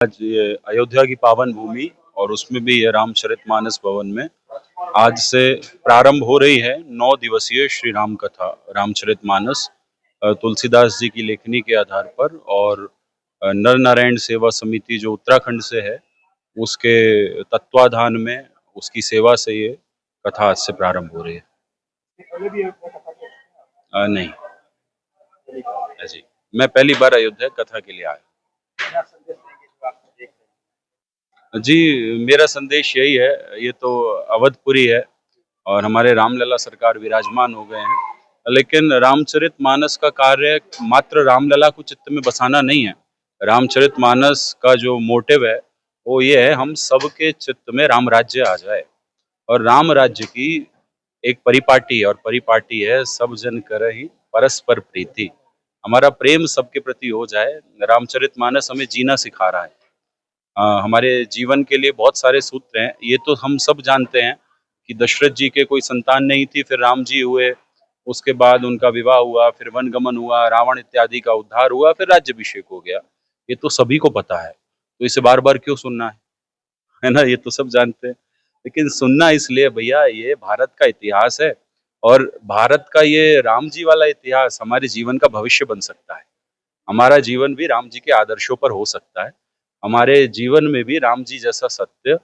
आज ये अयोध्या की पावन भूमि और उसमें भी ये रामचरितमानस भवन में आज से प्रारंभ हो रही है 9 दिवसीय श्री राम कथा रामचरितमानस तुलसीदास जी की लेखनी के आधार पर और नर नारायण सेवा समिति जो उत्तराखंड से है उसके तत्वाधान में उसकी सेवा से ये कथा आज से प्रारंभ हो रही है। नहीं जी, मैं पहली बार अयोध्या कथा के लिए आया। जी, मेरा संदेश यही है, ये तो अवधपुरी है और हमारे रामलला सरकार विराजमान हो गए हैं, लेकिन रामचरितमानस का कार्य मात्र रामलला को चित्त में बसाना नहीं है। रामचरितमानस का जो मोटिव है वो ये है, हम सबके चित्त में राम राज्य आ जाए और राम राज्य की एक परिपाटी, और परिपाटी है सब जन करहि परस्पर प्रीति। हमारा प्रेम सबके प्रति हो जाए। रामचरितमानस हमें जीना सिखा रहा है। हमारे जीवन के लिए बहुत सारे सूत्र हैं। ये तो हम सब जानते हैं कि दशरथ जी के कोई संतान नहीं थी, फिर राम जी हुए, उसके बाद उनका विवाह हुआ, फिर वनगमन हुआ, रावण इत्यादि का उद्धार हुआ, फिर राज्याभिषेक हो गया। ये तो सभी को पता है, तो इसे बार बार क्यों सुनना है ना? ये तो सब जानते हैं, लेकिन सुनना इसलिए भैया, ये भारत का इतिहास है और भारत का ये राम जी वाला इतिहास हमारे जीवन का भविष्य बन सकता है। हमारा जीवन भी राम जी के आदर्शों पर हो सकता है। हमारे जीवन में भी राम जी जैसा सत्य,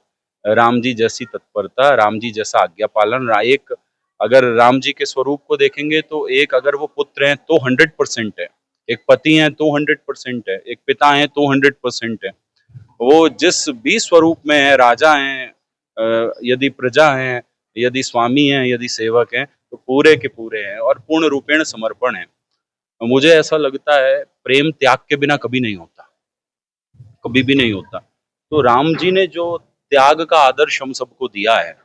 राम जी जैसी तत्परता, राम जी जैसा आज्ञा पालन, एक अगर राम जी के स्वरूप को देखेंगे तो एक अगर वो पुत्र हैं तो 100% है, एक पति हैं तो 100% है, एक पिता हैं तो 100% है। वो जिस भी स्वरूप में है, राजा हैं, यदि प्रजा हैं, यदि स्वामी हैं, यदि सेवक हैं, तो पूरे के पूरे हैं और पूर्ण रूपेण समर्पण है। मुझे ऐसा लगता है प्रेम त्याग के बिना कभी नहीं होता, कभी भी नहीं होता। तो राम जी ने जो त्याग का आदर्श हम सबको दिया है,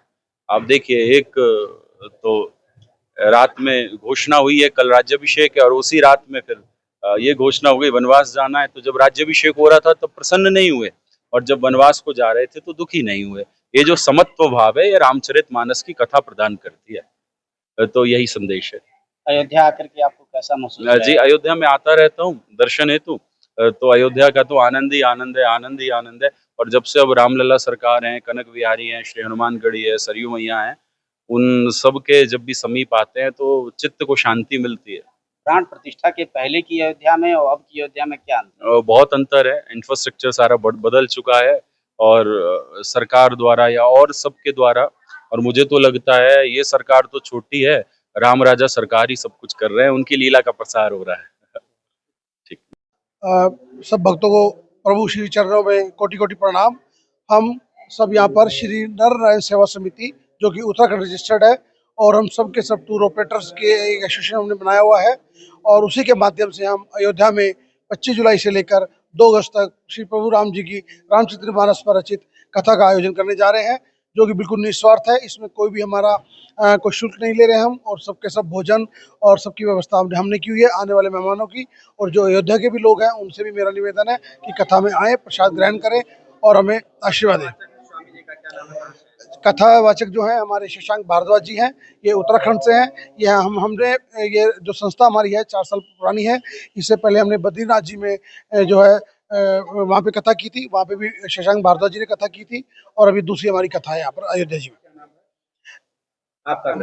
आप देखिए, एक तो रात में घोषणा हुई है कल राज्याभिषेक है और उसी रात में फिर ये घोषणा हो गई वनवास जाना है। तो जब राज्याभिषेक हो रहा था तब प्रसन्न नहीं हुए और जब वनवास को जा रहे थे तो दुखी नहीं हुए। ये जो समत्व भाव है, ये रामचरितमानस की कथा प्रदान करती है। तो यही संदेश है। अयोध्या आकर के आपको कैसा महसूस जी, अयोध्या में आता रहता हूँ दर्शन हेतु। तो अयोध्या का तो आनंद ही आनंद है, आनंद ही आनंद है। और जब से अब रामलला सरकार हैं, कनक विहारी हैं, श्री हनुमानगढ़ी है, सरयू मैया हैं, उन सब के जब भी समीप आते हैं तो चित्त को शांति मिलती है। प्राण प्रतिष्ठा के पहले की अयोध्या में और अब की अयोध्या में क्या अंतर? बहुत अंतर है। इंफ्रास्ट्रक्चर सारा बदल चुका है और सरकार द्वारा या और सबके द्वारा, और मुझे तो लगता है ये सरकार तो छोटी है, राम राजा सरकार ही सब कुछ कर रहे हैं, उनकी लीला का प्रसार हो रहा है। ठीक। सब भक्तों को प्रभु श्री चरणों में कोटि कोटि प्रणाम। हम सब यहाँ पर श्री नर नारायण सेवा समिति जो कि उत्तराखंड रजिस्टर्ड है और हम सब के सब टूर ऑपरेटर्स के एक एसोसिएशन हमने बनाया हुआ है और उसी के माध्यम से हम अयोध्या में 25 जुलाई से लेकर 2 अगस्त तक श्री प्रभु राम जी की रामचरितमानस पर रचित कथा का आयोजन करने जा रहे हैं, जो कि बिल्कुल निस्वार्थ है। इसमें कोई भी हमारा कोई शुल्क नहीं ले रहे हम, और सबके सब भोजन और सबकी व्यवस्था हमने की हुई है आने वाले मेहमानों की। और जो अयोध्या के भी लोग हैं उनसे भी मेरा निवेदन है कि कथा में आए, प्रसाद ग्रहण करें और हमें आशीर्वाद दें। कथावाचक जो है हमारे शशांक भारद्वाज जी हैं, ये उत्तराखंड से हैं। ये हमने ये जो संस्था हमारी है 4 साल पुरानी है। इससे पहले हमने बद्रीनाथ जी में जो है वहाँ पे कथा की थी, वहाँ पे भी शशांक भारद्वाज जी ने कथा की थी, और अभी दूसरी हमारी कथा है यहाँ पर अयोध्या जी में।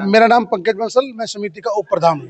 मेरा नाम पंकज बंसल, मैं समिति का उप प्रधान हूँ।